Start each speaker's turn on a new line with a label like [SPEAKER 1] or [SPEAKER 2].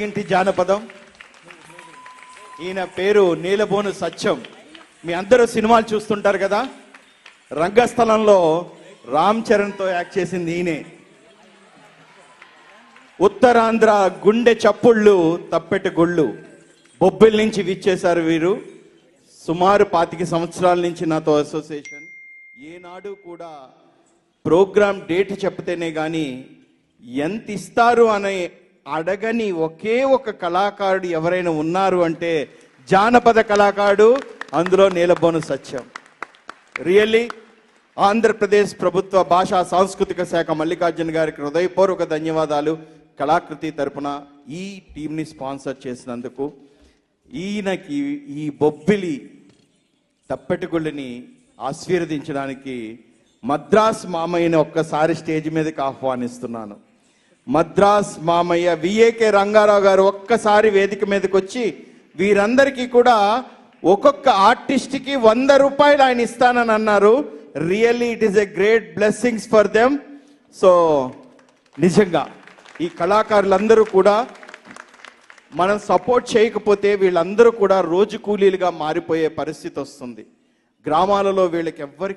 [SPEAKER 1] ఇంటి జానపదం. ఈయన పేరు నీలబోను సత్యం. మీ అందరూ సినిమాలు చూస్తుంటారు కదా. రంగస్థలంలో రామ్ చరణ్తో యాక్ట్ చేసింది ఈయనే. ఉత్తరాంధ్ర గుండె చప్పుళ్ళు తప్పెట గుళ్ళు బొబ్బిల్ నుంచి విచ్చేశారు వీరు. సుమారు 25 సంవత్సరాల నుంచి నాతో అసోసియేషన్. ఏనాడు కూడా ప్రోగ్రామ్ డేట్ చెప్తేనే కానీ ఎంత ఇస్తారు అనే అడగని ఒకే ఒక కళాకారుడు ఎవరైనా ఉన్నారు అంటే జానపద కళాకారుడు, అందులో నీలబోను సత్యం. రియల్లీ ఆంధ్రప్రదేశ్ ప్రభుత్వ భాషా సాంస్కృతిక శాఖ మల్లికార్జున గారికి హృదయపూర్వక ధన్యవాదాలు. కళాకృతి తరపున ఈ టీంని స్పాన్సర్ చేసినందుకు. ఈయనకి ఈ బొబ్బిలి తప్పెటగుళ్ళని ఆశీర్వదించడానికి మద్రాస్ మామయ్యని ఒక్కసారి స్టేజ్ మీదకి ఆహ్వానిస్తున్నాను. మద్రాస్ మామయ్య విఏకే రంగారావు గారు ఒక్కసారి వేదిక మీదకి వచ్చి వీరందరికీ కూడా ఒక్కొక్క ఆర్టిస్ట్కి 100 రూపాయలు ఆయన ఇస్తానని అన్నారు. Really it is a great blessings for them. So నిజంగా ఈ కళాకారులందరూ కూడా మనం సపోర్ట్ చేయకపోతే వీళ్ళందరూ కూడా రోజు కూలీలుగా మారిపోయే పరిస్థితి వస్తుంది. గ్రామాలలో వీళ్ళకి ఎవ్వరికి